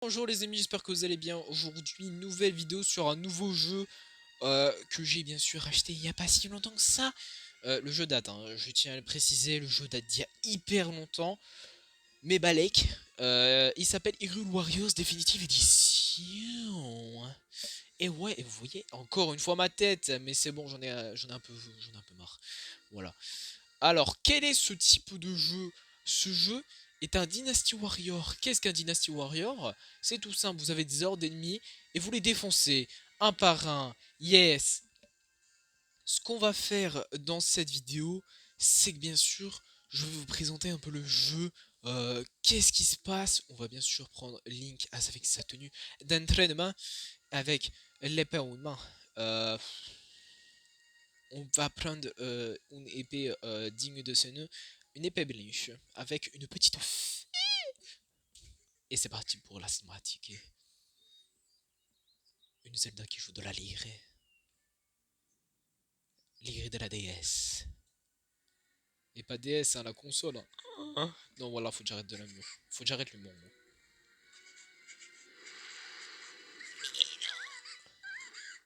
Bonjour les amis, j'espère que vous allez bien. Aujourd'hui, nouvelle vidéo sur un nouveau jeu que j'ai bien sûr acheté il n'y a pas si longtemps que ça. Le jeu date, hein, je tiens à le préciser, le jeu date d'il y a hyper longtemps. Mais Balek, il s'appelle Hyrule Warriors Definitive Edition. Et ouais, et vous voyez, encore une fois ma tête, mais c'est bon, j'en ai un peu marre. Voilà. Alors, quel est ce type de jeu? Ce jeu est un Dynasty Warrior. Qu'est-ce qu'un Dynasty Warrior? C'est tout simple, vous avez des hordes d'ennemis et vous les défoncez un par un. Yes. Ce qu'on va faire dans cette vidéo, c'est que bien sûr, je vais vous présenter un peu le jeu. Qu'est-ce qui se passe? On va bien sûr prendre Link avec sa tenue d'entraînement, avec l'épée en main. Euh, on va prendre une épée digne de ce nom, une épée blanche, avec une petite... Et c'est parti pour la cinématique. Une Zelda qui joue de la lyre. Lyre de la DS. Et pas DS, hein, la console. Hein. Non, voilà, faut que j'arrête de l'amour. Faut que j'arrête l'humour.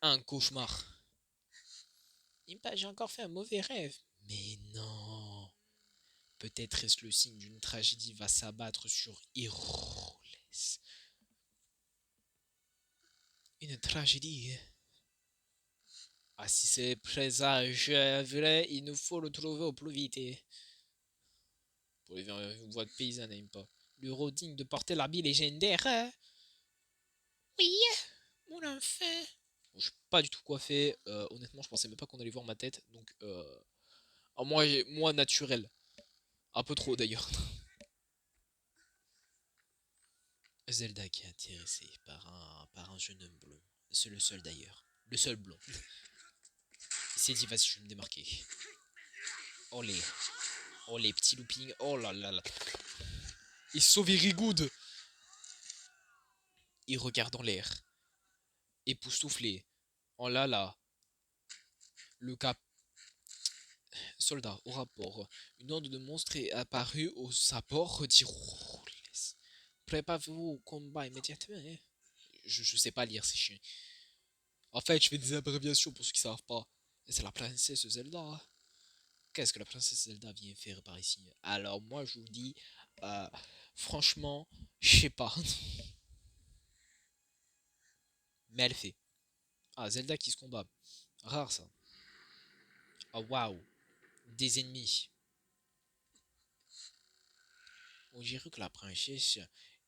Un cauchemar. J'ai encore fait un mauvais rêve. Mais non. Peut-être est-ce le signe d'une tragédie va s'abattre sur Hyrule. Une tragédie. Ah, si c'est présage vrai, il nous faut le trouver au plus vite. Pour les voix de paysanne, n'aime pas. L'euro digne de porter l'habit légendaire. Hein. Oui, mon enfant. Bon, je suis pas du tout coiffé. Honnêtement, je pensais même pas qu'on allait voir ma tête. Donc, moi, naturel. Un peu trop d'ailleurs. Zelda qui est intéressée par un jeune homme blond. C'est le seul d'ailleurs. Le seul blond. Il s'est dit, vas-y, je vais me démarquer. Oh les petits loopings. Oh là là là. Ils sont very good. Il regarde en l'air. Époustouflé. Oh là là. Le cap soldat au rapport. Une horde de monstres est apparue au saport. Retire. Préparez-vous au combat immédiatement. Hein. Je sais pas lire ces chiens. En fait, je fais des abréviations pour ceux qui savent pas. Et c'est la princesse Zelda. Qu'est-ce que la princesse Zelda vient faire par ici? Alors moi, je vous dis, euh, franchement, je sais pas. Mais elle fait. Ah, Zelda qui se combat. Rare ça. Ah, waouh. Des ennemis. On dirait que la princesse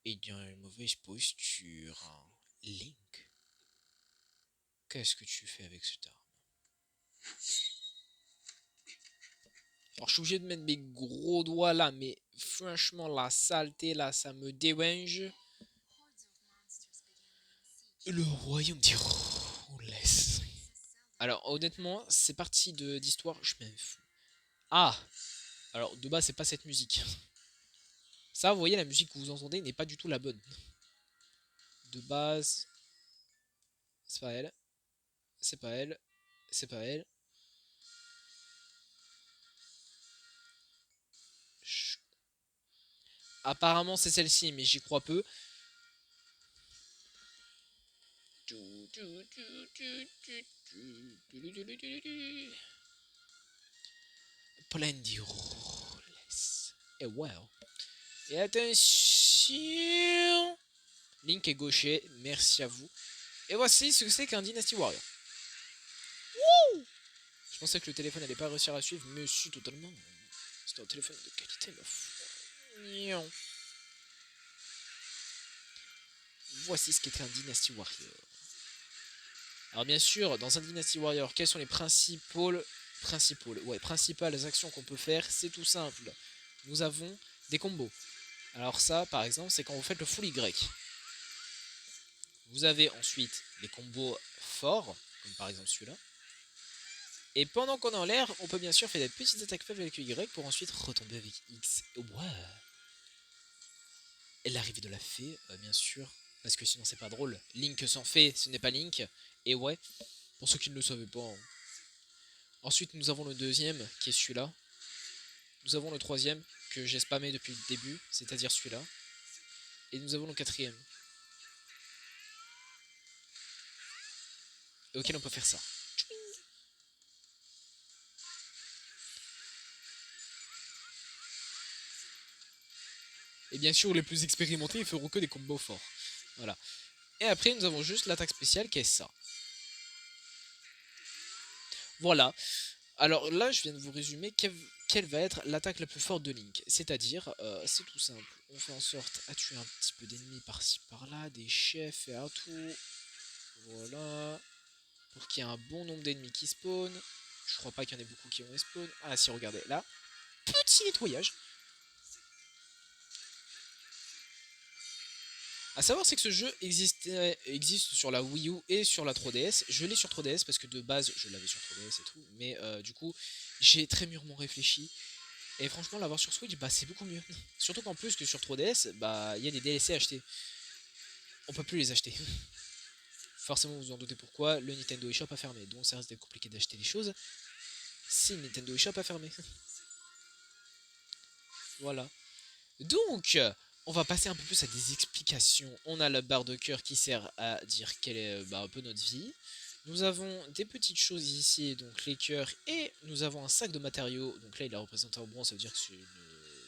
est dans une mauvaise posture. Hein. Link, qu'est-ce que tu fais avec cette arme? Alors, je suis obligé de mettre mes gros doigts là, mais franchement, la saleté là, ça me dérange. Le royaume d'Hyrule. Alors, honnêtement, c'est parti d'histoire, je m'en fous. Ah! Alors, de base, c'est pas cette musique. Ça, vous voyez, la musique que vous entendez n'est pas du tout la bonne. De base, c'est pas elle. C'est pas elle. C'est pas elle. Apparemment, c'est celle-ci, mais j'y crois peu. Plein d'Hyrule. Et wow. Et attention! Link est gaucher, merci à vous. Et voici ce que c'est qu'un Dynasty Warrior. Wouh! Je pensais que le téléphone n'allait pas réussir à suivre, mais si, totalement. C'est un téléphone de qualité, meuf. Voici ce qu'est un Dynasty Warrior. Alors bien sûr, dans un Dynasty Warrior, quelles sont les principales actions qu'on peut faire? C'est tout simple. Nous avons des combos. Alors ça, par exemple, c'est quand vous faites le full Y. Vous avez ensuite les combos forts, comme par exemple celui-là. Et pendant qu'on est en l'air, on peut bien sûr faire des petites attaques faibles avec Y pour ensuite retomber avec X. Ouais. Et l'arrivée de la fée, bien sûr, parce que sinon c'est pas drôle. Link sans fée, ce n'est pas Link. Et ouais, pour ceux qui ne le savaient pas. Hein. Ensuite, nous avons le deuxième, qui est celui-là. Nous avons le troisième, que j'ai spammé depuis le début, c'est-à-dire celui-là. Et nous avons le quatrième. auquel on peut faire ça. Et bien sûr, les plus expérimentés, ils feront que des combos forts. Voilà. Et après, nous avons juste l'attaque spéciale qui est ça. Voilà. Alors là, je viens de vous résumer quelle va être l'attaque la plus forte de Link. C'est-à-dire, c'est tout simple. On fait en sorte à tuer un petit peu d'ennemis par-ci par-là, des chefs et à tout. Voilà. Pour qu'il y ait un bon nombre d'ennemis qui spawnent. Je crois pas qu'il y en ait beaucoup qui vont spawn. Ah si, regardez, là. Petit nettoyage. A savoir, c'est que ce jeu existe sur la Wii U et sur la 3DS. Je l'ai sur 3DS parce que de base, je l'avais sur 3DS et tout. Mais du coup, j'ai très mûrement réfléchi. Et franchement, l'avoir sur Switch, bah c'est beaucoup mieux. Surtout qu'en plus que sur 3DS, bah il y a des DLC à acheter. On peut plus les acheter. Forcément, vous vous en doutez pourquoi, le Nintendo eShop a fermé. Donc ça risque d'être compliqué d'acheter des choses si le Nintendo eShop a fermé. Voilà. Donc, on va passer un peu plus à des explications. On a la barre de cœur qui sert à dire quelle est un peu notre vie. Nous avons des petites choses ici, donc les cœurs, et nous avons un sac de matériaux. Donc là, il est représenté en bronze, ça veut dire que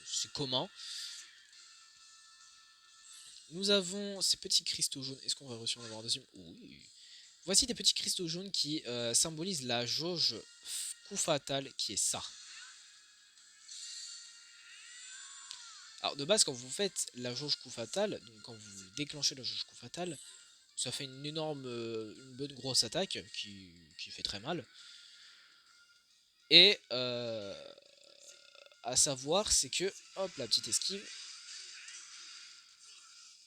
c'est commun. Nous avons ces petits cristaux jaunes. Est-ce qu'on va réussir à en avoir un deuxième? Oui. Voici des petits cristaux jaunes qui symbolisent la jauge coup fatal qui est ça. Alors de base, quand vous faites la jauge coup fatal, donc quand vous déclenchez la jauge coup fatal, ça fait une énorme, une bonne grosse attaque qui fait très mal. Et à savoir, c'est que, hop, la petite esquive.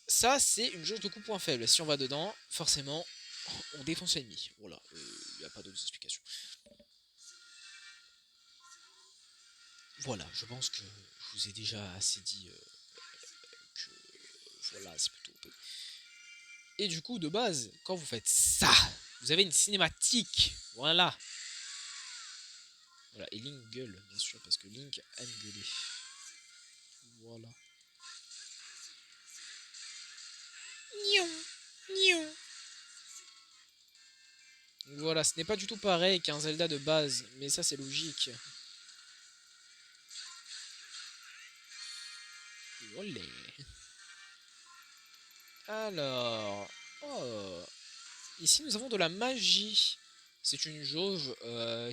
Ça, c'est une jauge de coup point faible. Si on va dedans, forcément, on défonce l'ennemi. Voilà, il n'y a pas d'autres explications. Voilà, je pense que je vous ai déjà assez dit que voilà, c'est plutôt OP. Et du coup, de base, quand vous faites ça, vous avez une cinématique. Voilà. Voilà, et Link gueule, bien sûr, parce que Link aime gueuler. Voilà. Donc voilà, ce n'est pas du tout pareil qu'un Zelda de base, mais ça c'est logique. Olé. Alors, oh. Ici nous avons de la magie. C'est une jauge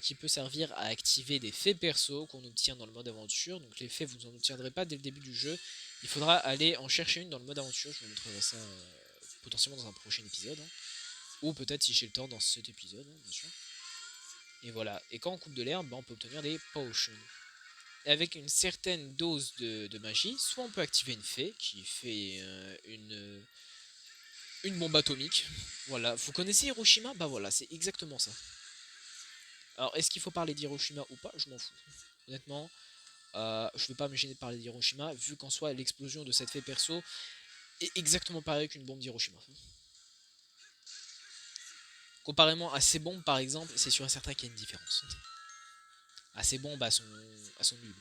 qui peut servir à activer des faits perso qu'on obtient dans le mode aventure. Donc les faits, vous n'en obtiendrez pas dès le début du jeu. Il faudra aller en chercher une dans le mode aventure. Je vous montrerai ça potentiellement dans un prochain épisode. Hein. Ou peut-être si j'ai le temps dans cet épisode, hein, bien sûr. Et voilà. Et quand on coupe de l'herbe, bah, on peut obtenir des potions. Et avec une certaine dose de magie, soit on peut activer une fée qui fait une bombe atomique. Voilà. Vous connaissez Hiroshima? Bah voilà, c'est exactement ça. Alors, est-ce qu'il faut parler d'Hiroshima ou pas? Je m'en fous. Honnêtement, je ne vais pas me gêner de parler d'Hiroshima, vu qu'en soi, l'explosion de cette fée perso est exactement pareil qu'une bombe d'Hiroshima. Comparément à ces bombes, par exemple, c'est sûr et certain qu'il y a une différence. À ces bombes, à son nul.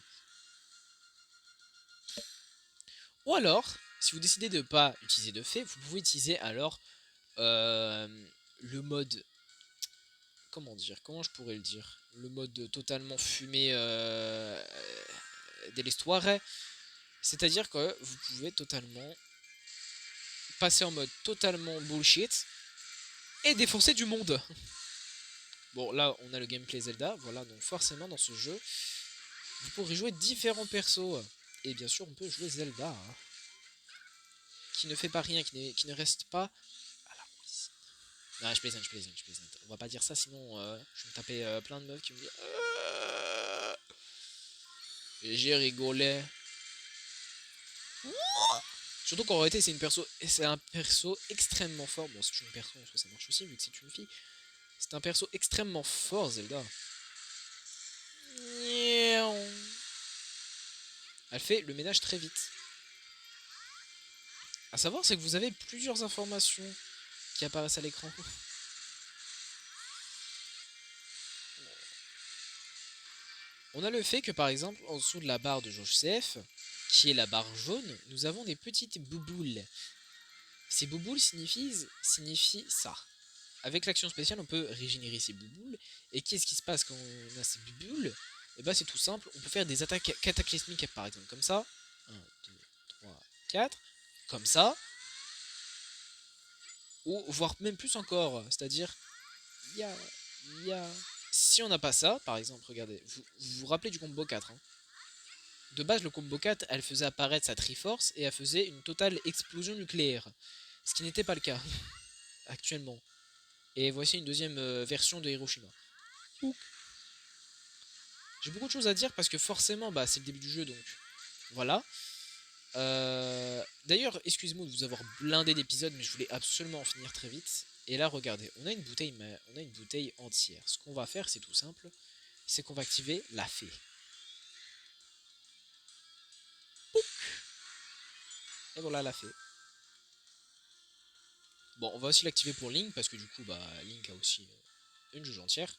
Ou alors, si vous décidez de ne pas utiliser de fée, vous pouvez utiliser alors le mode... Comment dire? Comment je pourrais le dire? Le mode totalement fumé de l'histoire. C'est-à-dire que vous pouvez totalement passer en mode totalement bullshit et défoncer du monde. Bon, là, on a le gameplay Zelda, voilà, donc forcément, dans ce jeu, vous pourrez jouer différents persos. Et bien sûr, on peut jouer Zelda, hein, qui ne fait pas rien, qui ne reste pas à la ruine. Non, je plaisante, je plaisante, je plaisante. On va pas dire ça, sinon je vais me taper plein de meufs qui me disent j'ai rigolé. Surtout qu'en réalité, c'est un perso extrêmement fort. Bon, c'est une perso, en soi, ça marche aussi, vu que c'est une fille. C'est un perso extrêmement fort, Zelda. Elle fait le ménage très vite. A savoir, c'est que vous avez plusieurs informations qui apparaissent à l'écran. On a le fait que, par exemple, en dessous de la barre de jauge CF, qui est la barre jaune, nous avons des petites bouboules. Ces bouboules signifient ça. avec l'action spéciale, on peut régénérer ses bulles. Et qu'est-ce qui se passe quand on a ces bulles? Et bah c'est tout simple, on peut faire des attaques cataclysmiques par exemple, comme ça. 1, 2, 3, 4. Comme ça. Ou voire même plus encore, c'est-à-dire, il y a... Si on n'a pas ça, par exemple, regardez, vous vous rappelez du combo 4, hein. De base, le combo 4, elle faisait apparaître sa Triforce et elle faisait une totale explosion nucléaire. Ce qui n'était pas le cas, actuellement. Et voici une deuxième version de Hiroshima. J'ai beaucoup de choses à dire parce que forcément, bah, c'est le début du jeu, donc voilà. D'ailleurs, excusez-moi de vous avoir blindé d'épisodes, mais je voulais absolument en finir très vite. Et là, regardez, on a une bouteille, on a une bouteille entière. Ce qu'on va faire, c'est tout simple, c'est qu'on va activer la fée. Et voilà la fée. Bon, on va aussi l'activer pour Link, parce que du coup, bah, Link a aussi une jauge entière.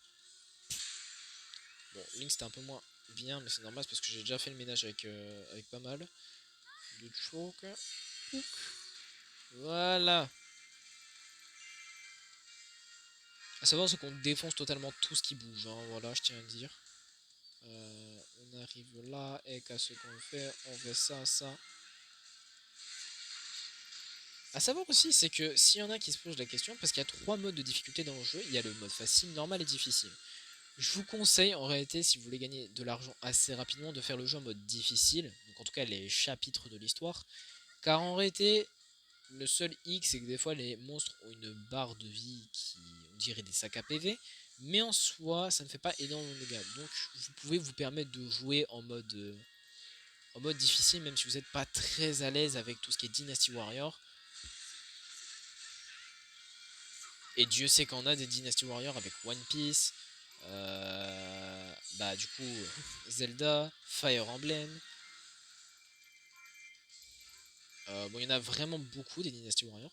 Bon, Link c'était un peu moins bien, mais c'est normal, parce que j'ai déjà fait le ménage avec pas mal de choke. Voilà. A savoir, c'est qu'on défonce totalement tout ce qui bouge, hein, voilà, je tiens à le dire. On arrive là, et qu'à ce qu'on fait ça, ça. A savoir aussi, c'est que s'il y en a qui se posent la question, parce qu'il y a 3 modes de difficulté dans le jeu, il y a le mode facile, normal et difficile. Je vous conseille en réalité, si vous voulez gagner de l'argent assez rapidement, de faire le jeu en mode difficile, donc en tout cas les chapitres de l'histoire, car en réalité, le seul hic c'est que des fois les monstres ont une barre de vie qui, on dirait des sacs à PV, mais en soi ça ne fait pas énormément de dégâts, donc vous pouvez vous permettre de jouer en mode difficile même si vous n'êtes pas très à l'aise avec tout ce qui est Dynasty Warrior. Et Dieu sait qu'on a des Dynasty Warrior avec One Piece, bah du coup Zelda, Fire Emblem. Bon, il y en a vraiment beaucoup des Dynasty Warrior.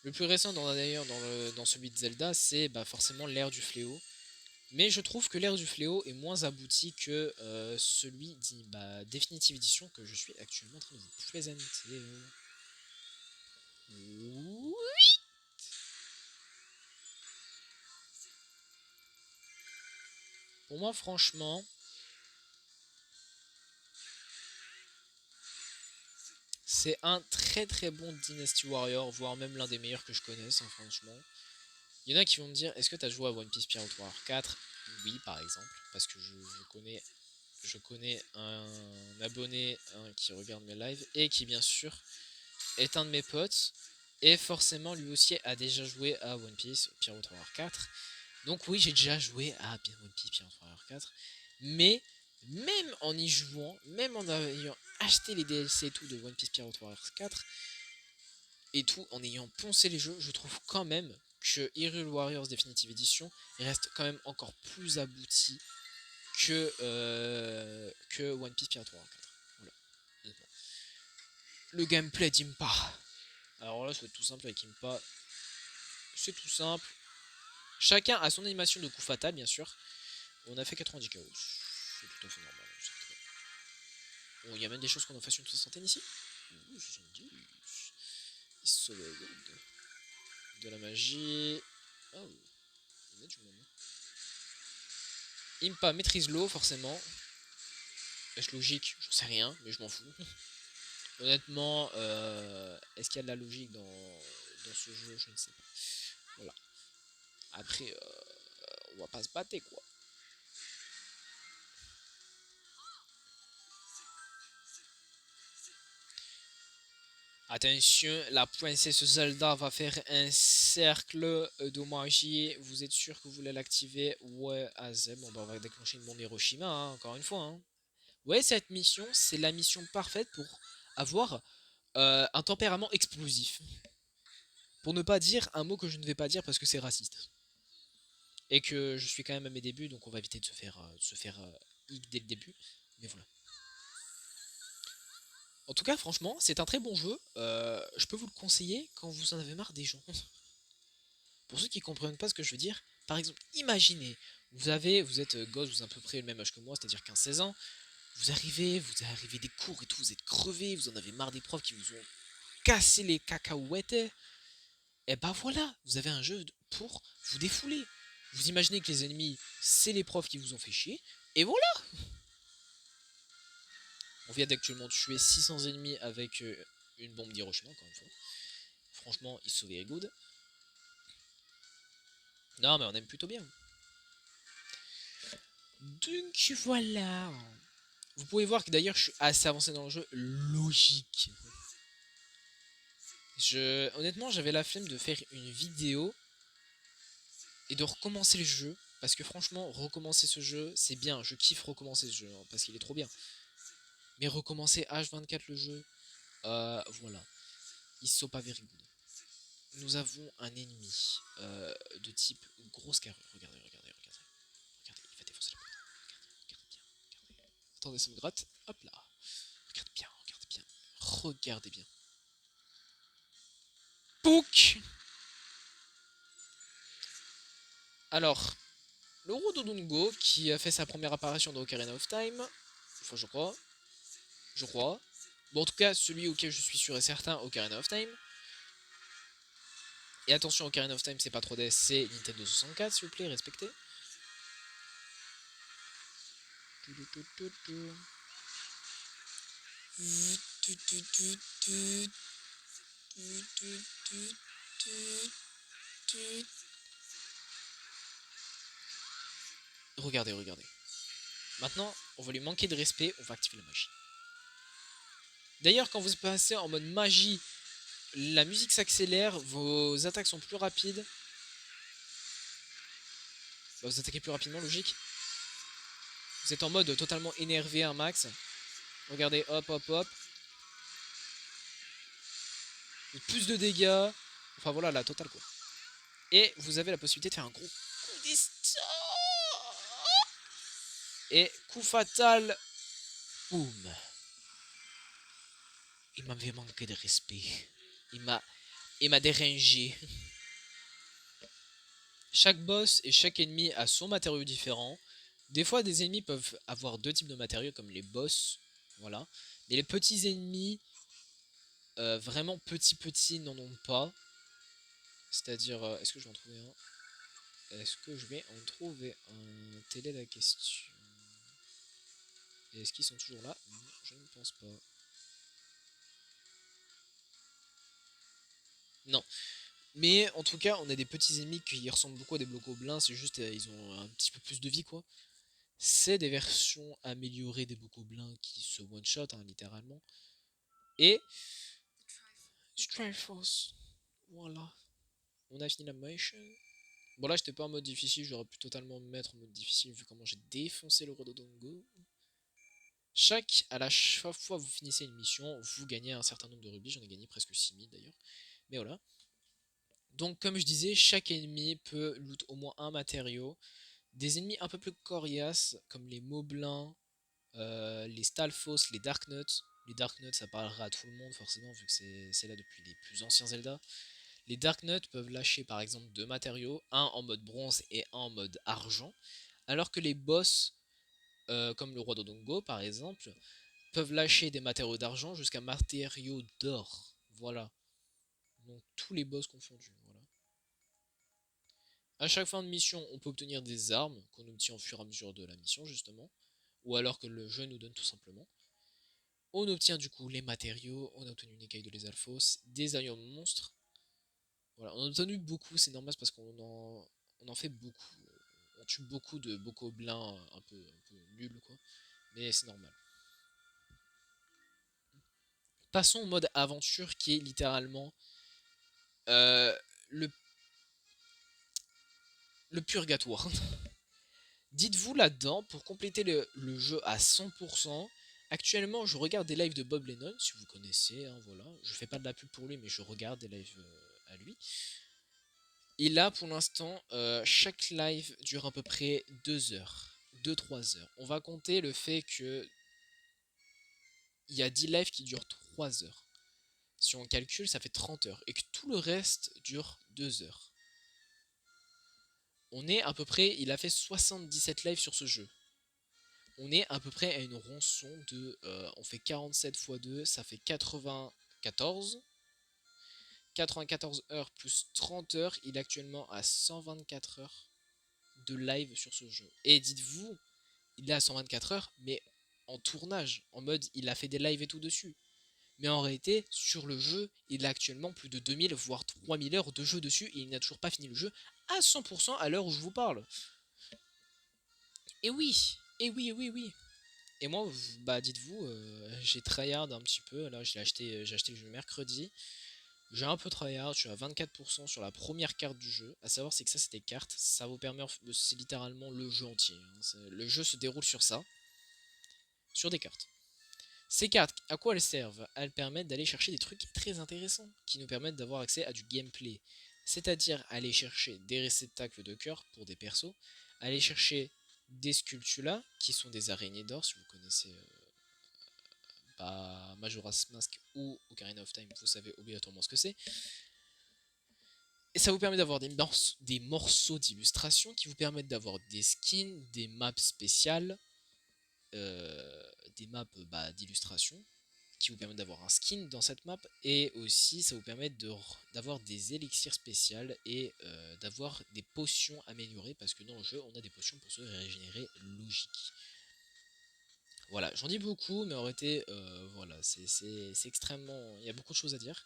Le plus récent d'ailleurs dans celui de Zelda, c'est bah, forcément l'ère du fléau. Mais je trouve que l'ère du fléau est moins abouti que celui dit bah, Definitive Edition que je suis actuellement en train de vous présenter. Oui. Pour moi, franchement, c'est un très très bon Dynasty Warrior, voire même l'un des meilleurs que je connaisse, hein, franchement. Il y en a qui vont me dire, est-ce que tu as joué à One Piece Pirate Warrior 4? Oui, par exemple, parce que je connais un abonné qui regarde mes lives et qui, bien sûr, est un de mes potes. Et forcément, lui aussi a déjà joué à One Piece Pirate Warrior 4. Donc oui, j'ai déjà joué à One Piece Pirate Warrior 4. Mais même en y jouant, même en ayant acheté les DLC et tout de One Piece Pirate Warrior 4, et tout, en ayant poncé les jeux, je trouve quand même que Hyrule Warriors Definitive Edition reste quand même encore plus abouti que One Piece Pirate Warrior 4. Voilà, honnêtement. Le gameplay d'Impa. Alors là, ça va être tout simple avec Impa. C'est tout simple. Chacun a son animation de coup fatal, bien sûr. On a fait 90 KO. C'est tout à fait normal. Bon, il y a même des choses qu'on en fasse une soixantaine ici. Ouh, 70. Solo de la magie. Oh, il y a du monde. Impa maîtrise l'eau, forcément. Est-ce logique? J'en sais rien, mais je m'en fous. Honnêtement, est-ce qu'il y a de la logique dans ce jeu? Je ne sais pas. Voilà. Après, on va pas se battre, quoi. Attention, la princesse Zelda va faire un cercle de magie. Vous êtes sûr que vous voulez l'activer? Ouais, Azem. Bon, bah, on va déclencher une bombe Hiroshima, hein, encore une fois. Hein. Ouais, cette mission, c'est la mission parfaite pour avoir un tempérament explosif. Pour ne pas dire un mot que je ne vais pas dire parce que c'est raciste. Et que je suis quand même à mes débuts, donc on va éviter de se faire hic dès le début. Mais voilà. En tout cas, franchement, c'est un très bon jeu. Je peux vous le conseiller quand vous en avez marre des gens. Pour ceux qui ne comprennent pas ce que je veux dire, par exemple, imaginez, vous êtes gosse, vous êtes à peu près le même âge que moi, c'est-à-dire 15-16 ans, vous arrivez des cours et tout, vous êtes crevé, vous en avez marre des profs qui vous ont cassé les cacahuètes, et bah voilà, vous avez un jeu pour vous défouler. Vous imaginez que les ennemis, c'est les profs qui vous ont fait chier, et voilà. On vient d'actuellement tuer 600 ennemis avec une bombe d'Hiroshima, encore une fois. Franchement, ils sont very good. Non, mais on aime plutôt bien. Donc voilà. Vous pouvez voir que d'ailleurs, je suis assez avancé dans le jeu. Logique. Honnêtement, j'avais la flemme de faire une vidéo et de recommencer le jeu. Parce que franchement, recommencer ce jeu, c'est bien. Je kiffe recommencer ce jeu, hein, parce qu'il est trop bien. Mais recommencer H24 le jeu, voilà. Ils sont pas very good. Nous avons un ennemi de type grosse carrure. Regardez, regardez, regardez. Regardez, il va défoncer la porte. Regardez bien, regardez. Attendez, ça me gratte. Hop là. Regardez bien, regardez bien. Regardez bien. Pouc. Alors, le Rododongo, qui a fait sa première apparition dans Ocarina of Time, enfin je crois, bon en tout cas celui auquel je suis sûr et certain, Ocarina of Time, et attention Ocarina of Time c'est pas trop DS, c'est Nintendo 64 s'il vous plaît, respectez. Regardez, regardez. Maintenant, on va lui manquer de respect, on va activer la magie. D'ailleurs, quand vous passez en mode magie, la musique s'accélère, vos attaques sont plus rapides. Bah, vous attaquez plus rapidement, logique. Vous êtes en mode totalement énervé, un max. Regardez, hop, hop, hop. Plus de dégâts. Enfin voilà, la totale quoi. Et vous avez la possibilité de faire un gros coup d'histoire. Et coup fatal. Boum. Il m'avait manqué de respect. Il m'a dérangé. Chaque boss et chaque ennemi a son matériau différent. Des fois, des ennemis peuvent avoir deux types de matériaux, comme les boss. Voilà. Mais les petits ennemis, vraiment petits, n'en ont pas. C'est-à-dire, est-ce que je vais en trouver un? Est-ce que je vais en trouver un? Telle est la question. Et est-ce qu'ils sont toujours là? Non, je ne pense pas. Non. Mais en tout cas, on a des petits ennemis qui ressemblent beaucoup à des blocs gobelins. C'est juste, ils ont un petit peu plus de vie, quoi. C'est des versions améliorées des bokoblins qui se one-shot, hein, littéralement. Et Triforce. Voilà. On a fini la mission. Bon là j'étais pas en mode difficile, j'aurais pu totalement me mettre en mode difficile vu comment j'ai défoncé le Rododongo. À la chaque fois que vous finissez une mission, vous gagnez un certain nombre de rubis, j'en ai gagné presque 6000 d'ailleurs. Mais voilà. Donc comme je disais, chaque ennemi peut loot au moins un matériau. Des ennemis un peu plus coriaces, comme les Moblins, les Stalfos, les Darknuts. Les Darknuts, ça parlera à tout le monde forcément, vu que c'est là depuis les plus anciens Zelda. Les Darknuts peuvent lâcher par exemple deux matériaux, un en mode bronze et un en mode argent, alors que les boss, comme le roi Dodongo par exemple, peuvent lâcher des matériaux d'argent jusqu'à matériaux d'or. Voilà. Donc tous les boss confondus. Voilà. À chaque fin de mission, on peut obtenir des armes qu'on obtient au fur et à mesure de la mission justement, ou alors que le jeu nous donne tout simplement. On obtient du coup les matériaux, on a obtenu une écaille de l'Esalfos, des aillons de monstres. Voilà, on a obtenu beaucoup, c'est normal parce on en fait beaucoup. On tue beaucoup de bokoblins un peu nuls quoi, mais c'est normal. Passons au mode aventure qui est littéralement euh, le, le purgatoire. Dites-vous là-dedans, pour compléter le jeu à 100%, actuellement je regarde des lives de Bob Lennon, si vous connaissez, hein, voilà. Je fais pas de la pub pour lui, mais je regarde des lives à lui. Et là, pour l'instant, chaque live dure à peu près 2 heures, 2-3 heures. On va compter le fait que il y a 10 lives qui durent 3 heures. Si on calcule, ça fait 30 heures. Et que tout le reste dure 2 heures. On est à peu près, il a fait 77 lives sur ce jeu. On est à peu près à une rançon de, on fait 47 x 2, ça fait 94. 94 heures plus 30 heures. Il est actuellement à 124 heures de live sur ce jeu. Et dites-vous, il est à 124 heures, mais en tournage, en mode il a fait des lives et tout dessus. Mais en réalité, sur le jeu, il a actuellement plus de 2000 voire 3000 heures de jeu dessus et il n'a toujours pas fini le jeu à 100% à l'heure où je vous parle. Et oui, et oui, et oui, oui. Et moi, bah dites-vous, j'ai tryhard un petit peu. Là, j'ai acheté le jeu mercredi. J'ai un peu tryhard, je suis à 24% sur la première carte du jeu. À savoir, c'est que ça, c'est des cartes. Ça vous permet, c'est littéralement le jeu entier. Hein. Le jeu se déroule sur ça, sur des cartes. Ces cartes, à quoi elles servent? Elles permettent d'aller chercher des trucs très intéressants, qui nous permettent d'avoir accès à du gameplay. C'est-à-dire aller chercher des réceptacles de cœur pour des persos, aller chercher des sculptulas, qui sont des araignées d'or, si vous connaissez Majora's Mask ou Ocarina of Time, vous savez obligatoirement ce que c'est. Et ça vous permet d'avoir des morceaux d'illustration qui vous permettent d'avoir des skins, des maps spéciales, des maps d'illustration qui vous permettent d'avoir un skin dans cette map et aussi ça vous permet d'avoir des élixirs spéciales et d'avoir des potions améliorées parce que dans le jeu on a des potions pour se régénérer logique. Voilà, j'en dis beaucoup mais en réalité voilà, c'est extrêmement... il y a beaucoup de choses à dire.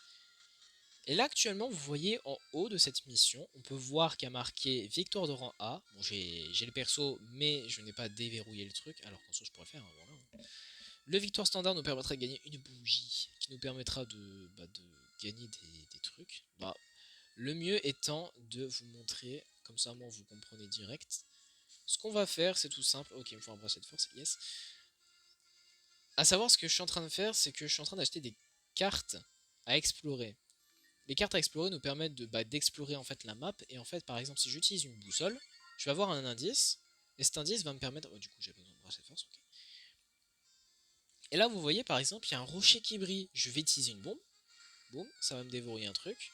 Et là actuellement vous voyez en haut de cette mission, on peut voir qu'il y a marqué victoire de rang A. Bon j'ai le perso mais je n'ai pas déverrouillé le truc alors qu'en soi je pourrais faire, hein, voilà. Le victoire standard nous permettra de gagner une bougie qui nous permettra de gagner des trucs. Le mieux étant de vous montrer, comme ça moi vous comprenez direct. Ce qu'on va faire c'est tout simple. Ok, il me faut un bracelet de force, yes. À savoir ce que je suis en train de faire, c'est que je suis en train d'acheter des cartes à explorer. Les cartes à explorer nous permettent d'explorer en fait la map. Et en fait par exemple si j'utilise une boussole, je vais avoir un indice. Et cet indice va me permettre... Oh, du coup j'ai besoin de bracelet de force, ok. Et là vous voyez par exemple il y a un rocher qui brille. Je vais utiliser une bombe. Boum, ça va me déverrouiller un truc.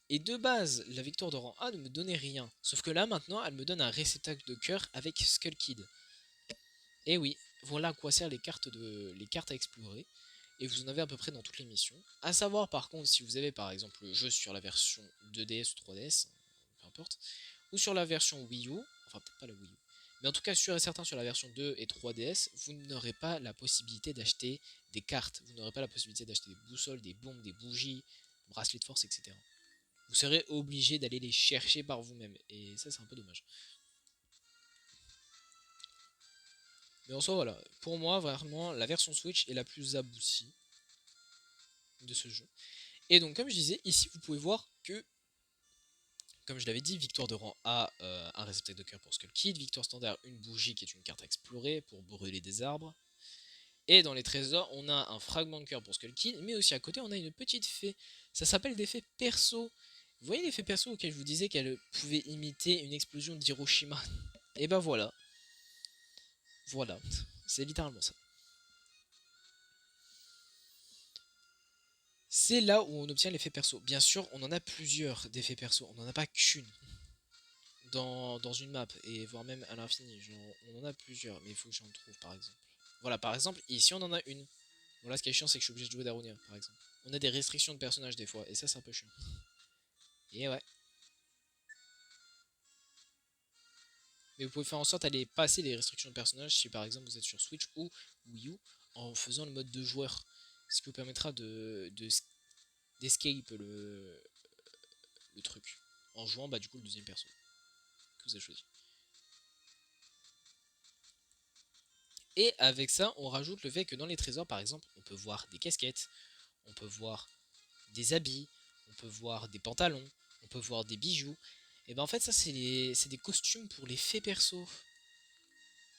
Et de base, la victoire de rang A ne me donnait rien. Sauf que là, maintenant, elle me donne un réceptacle de cœur avec Skull Kid. Et oui, voilà à quoi servent les cartes à explorer. Et vous en avez à peu près dans toutes les missions. À savoir, par contre, si vous avez par exemple le jeu sur la version 2DS ou 3DS, peu importe, ou sur la version Wii U, enfin peut-être pas la Wii U, mais en tout cas sûr et certain sur la version 2 et 3DS, vous n'aurez pas la possibilité d'acheter des cartes, vous n'aurez pas la possibilité d'acheter des boussoles, des bombes, des bougies, bracelets de force, etc. Vous serez obligé d'aller les chercher par vous-même, et ça c'est un peu dommage. Mais en soi voilà, pour moi vraiment la version Switch est la plus aboutie de ce jeu. Et donc comme je disais, ici vous pouvez voir que comme je l'avais dit, victoire de rang A, un réceptacle de cœur pour Skull Kid, victoire standard, une bougie qui est une carte à explorer pour brûler des arbres. Et dans les trésors, on a un fragment de cœur pour Skull Kid, mais aussi à côté, on a une petite fée. Ça s'appelle des fées perso. Vous voyez les fées perso auxquelles je vous disais qu'elles pouvaient imiter une explosion d'Hiroshima? Et ben voilà. Voilà. C'est littéralement ça. C'est là où on obtient l'effet perso. Bien sûr, on en a plusieurs d'effets perso. On n'en a pas qu'une dans une map, et voire même à l'infini. Genre, on en a plusieurs, mais il faut que j'en trouve par exemple. Voilà, par exemple, ici on en a une. Bon là, ce qui est chiant, c'est que je suis obligé de jouer Darunia, par exemple. On a des restrictions de personnages des fois, et ça c'est un peu chiant. Et ouais. Mais vous pouvez faire en sorte d'aller passer les restrictions de personnages si par exemple vous êtes sur Switch ou Wii U en faisant le mode de joueur. Ce qui vous permettra d'escape le truc. En jouant du coup le deuxième perso que vous avez choisi. Et avec ça, on rajoute le fait que dans les trésors, par exemple, on peut voir des casquettes, on peut voir des habits, on peut voir des pantalons, on peut voir des bijoux. Et ben en fait, ça, c'est des costumes pour les faits perso.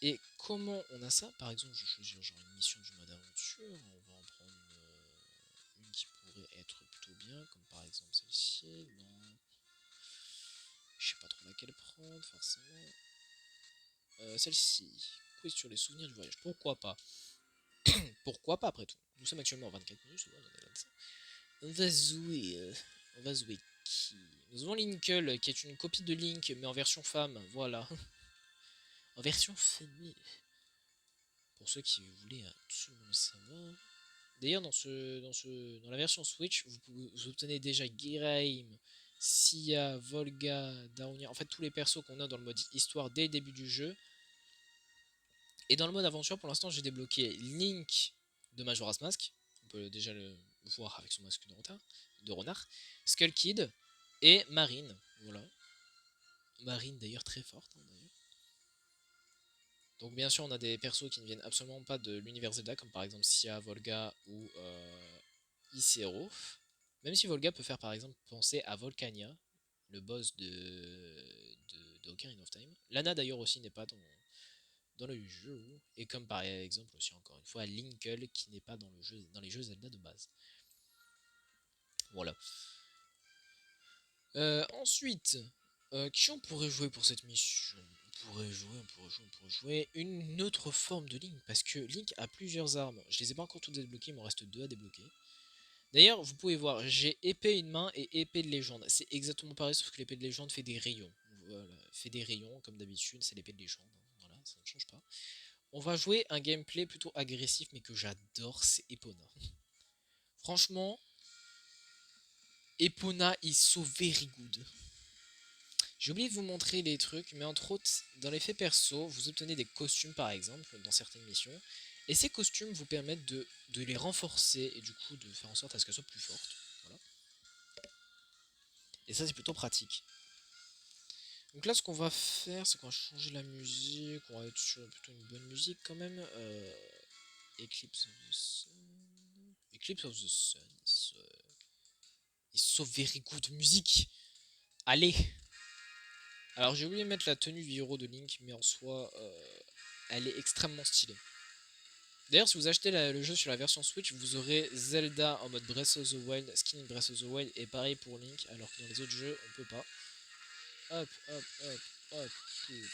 Et comment on a ça? Par exemple, je vais choisir genre une mission du mode aventure. On va en prendre une qui pourrait être plutôt bien, comme par exemple celle-ci. Non, je sais pas trop laquelle prendre, forcément. Celle-ci. Quiz sur les souvenirs du voyage. Pourquoi pas? Pourquoi pas après tout? Nous sommes actuellement en 24 minutes, on est 25. On va jouer. On va jouer qui? Nous avons Linkle, qui est une copie de Link, mais en version femme. Voilà. En version féminine. Pour ceux qui voulaient absolument le savoir. D'ailleurs, dans la version Switch, vous obtenez déjà Giraim, Sia, Volga, Daonia, en fait tous les persos qu'on a dans le mode histoire dès le début du jeu. Et dans le mode aventure, pour l'instant, j'ai débloqué Link de Majora's Mask. On peut déjà le voir avec son masque de renard. Skull Kid et Marine. Voilà. Marine d'ailleurs très forte. Donc bien sûr, on a des persos qui ne viennent absolument pas de l'univers Zelda, comme par exemple Sia, Volga ou Icero. Même si Volga peut faire par exemple penser à Volcania, le boss de Ocarina of Time. Lana d'ailleurs aussi n'est pas dans le jeu. Et comme par exemple aussi encore une fois Linkle qui n'est pas dans les jeux Zelda de base. Voilà. Ensuite, qui on pourrait jouer pour cette mission? On pourrait jouer une autre forme de Link, parce que Link a plusieurs armes. Je les ai pas encore toutes débloquées, il m'en reste 2 à débloquer. D'ailleurs, vous pouvez voir, j'ai épée une main et épée de légende. C'est exactement pareil, sauf que l'épée de légende fait des rayons. Voilà, fait des rayons, comme d'habitude, c'est l'épée de légende. Voilà, ça ne change pas. On va jouer un gameplay plutôt agressif, mais que j'adore, c'est Epona. Franchement, Epona is so very good. J'ai oublié de vous montrer les trucs, mais entre autres, dans l'effet perso, vous obtenez des costumes par exemple, dans certaines missions, et ces costumes vous permettent de les renforcer, et du coup de faire en sorte à ce qu'elles soient plus fortes. Voilà. Et ça c'est plutôt pratique. Donc là ce qu'on va faire, c'est qu'on va changer la musique, on va être sur plutôt une bonne musique quand même. Eclipse of the Sun... Eclipse of the Sun is so very good music. Allez. Alors j'ai oublié de mettre la tenue du héros de Link, mais en soi, elle est extrêmement stylée. D'ailleurs, si vous achetez le jeu sur la version Switch, vous aurez Zelda en mode Breath of the Wild, skin Breath of the Wild, et pareil pour Link, alors que dans les autres jeux, on peut pas. Hop, hop, hop, hop, tout.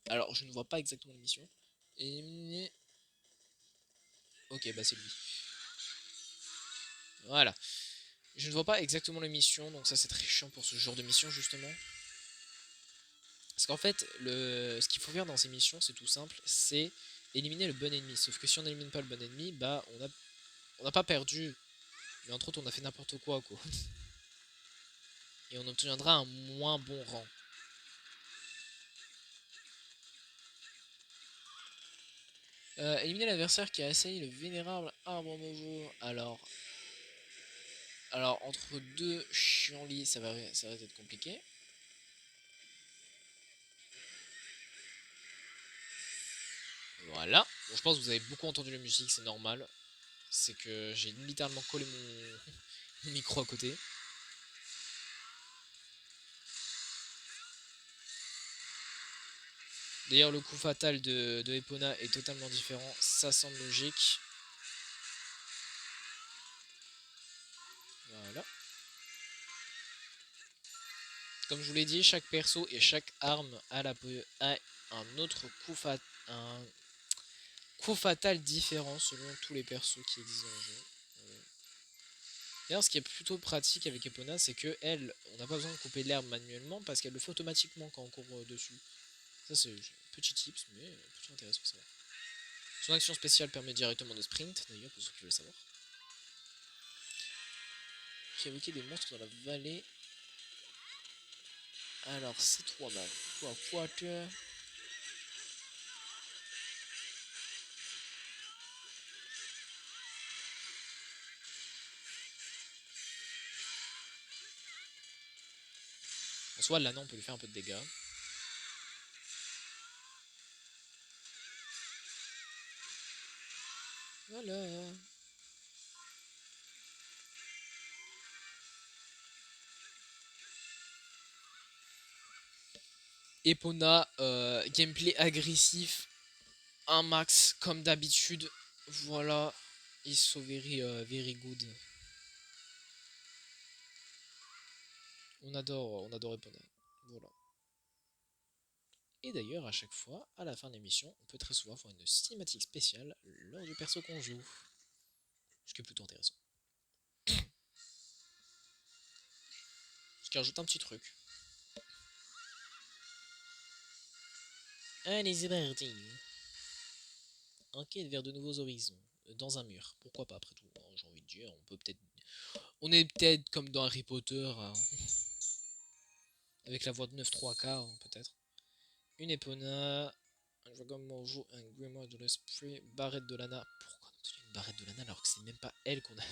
Alors, je ne vois pas exactement l'émission. Éliminer... Ok, bah c'est lui. Voilà. Je ne vois pas exactement l'émission, donc ça c'est très chiant pour ce genre de mission, justement. Parce qu'en fait, ce qu'il faut faire dans ces missions, c'est tout simple, c'est éliminer le bon ennemi. Sauf que si on n'élimine pas le bon ennemi, bah on n'a pas perdu, mais entre autres on a fait n'importe quoi. Et on obtiendra un moins bon rang. Éliminer l'adversaire qui a assailli le vénérable arbre mojo. Alors entre deux chienlits, ça va être compliqué. Voilà. Bon, je pense que vous avez beaucoup entendu la musique, c'est normal. C'est que j'ai littéralement collé mon micro à côté. D'ailleurs, le coup fatal de Epona est totalement différent. Ça semble logique. Voilà. Comme je vous l'ai dit, chaque perso et chaque arme a un autre coup fatal différent selon tous les persos qui existent dans le jeu. D'ailleurs, ce qui est plutôt pratique avec Epona, c'est que elle, on n'a pas besoin de couper l'herbe manuellement parce qu'elle le fait automatiquement quand on court dessus. Ça, c'est un petit tips, mais plutôt intéressant à savoir. Son action spéciale permet directement de sprint, d'ailleurs, pour ceux qui veulent savoir. Provoquer des monstres dans la vallée. Alors, c'est 3 balles. Quoi que... En soi, là, non, on peut lui faire un peu de dégâts. Voilà. Epona, gameplay agressif, un max comme d'habitude. Voilà, is so very good. On adore Epona. Voilà. Et d'ailleurs, à chaque fois, à la fin de l'émission, on peut très souvent faire une cinématique spéciale lors du perso qu'on joue. Ce qui est plutôt intéressant. Ce qui rajoute un petit truc. Allez, c'est parti. Enquête vers de nouveaux horizons. Dans un mur. Pourquoi pas, après tout, hein, j'ai envie de dire. On est peut-être comme dans Harry Potter, hein, avec la voix de 9-3K, hein, peut-être. Une épona. Un dragon joue un grimoire de l'esprit. Barrette de lana. Pourquoi on donne une barrette de lana alors que c'est même pas elle qu'on a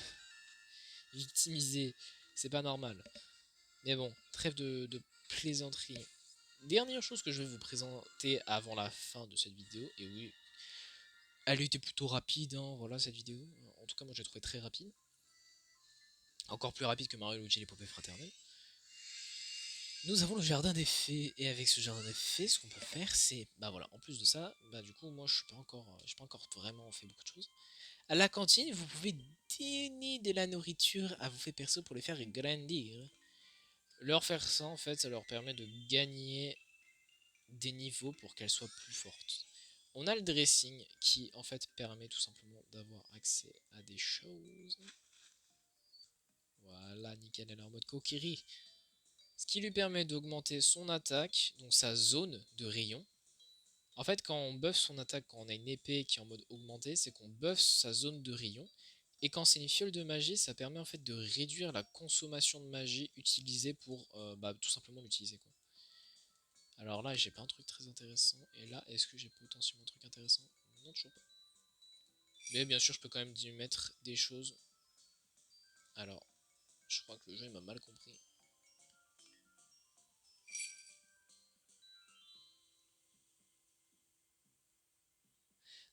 victimisée? C'est pas normal. Mais bon, trêve de plaisanterie. Dernière chose que je vais vous présenter avant la fin de cette vidéo. Et oui, elle était plutôt rapide, hein, voilà cette vidéo. En tout cas, moi j'ai trouvé très rapide. Encore plus rapide que Mario et Luigi l'épopée fraternelle. Nous avons le jardin des fées, et avec ce jardin des fées, ce qu'on peut faire, c'est, bah voilà, en plus de ça, bah du coup, moi je suis pas encore vraiment fait beaucoup de choses. À la cantine, vous pouvez donner de la nourriture à vos fées perso pour les faire grandir. Leur faire ça, en fait, ça leur permet de gagner des niveaux pour qu'elles soient plus fortes. On a le dressing qui, en fait, permet tout simplement d'avoir accès à des choses. Voilà, nickel, elle est en mode Kokiri. Ce qui lui permet d'augmenter son attaque, donc sa zone de rayon. En fait, quand on buff son attaque, quand on a une épée qui est en mode augmenté, c'est qu'on buff sa zone de rayon. Et quand c'est une fiole de magie, ça permet en fait de réduire la consommation de magie utilisée pour tout simplement l'utiliser, quoi. Alors là, j'ai pas un truc très intéressant. Et là, est-ce que j'ai potentiellement un truc intéressant? Non, toujours pas. Mais bien sûr, je peux quand même y mettre des choses. Alors, je crois que le jeu m'a mal compris.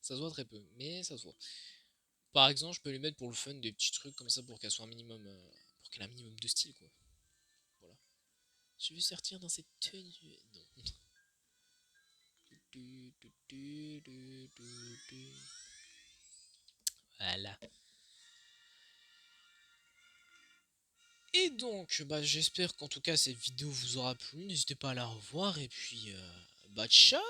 Ça se voit très peu, mais ça se voit. Par exemple, je peux lui mettre pour le fun des petits trucs comme ça pour qu'elle soit un minimum, pour qu'elle ait un minimum de style, quoi. Voilà. Je veux sortir dans cette tenue. Non. Voilà. Et donc, bah, j'espère qu'en tout cas cette vidéo vous aura plu. N'hésitez pas à la revoir et puis, bah, ciao!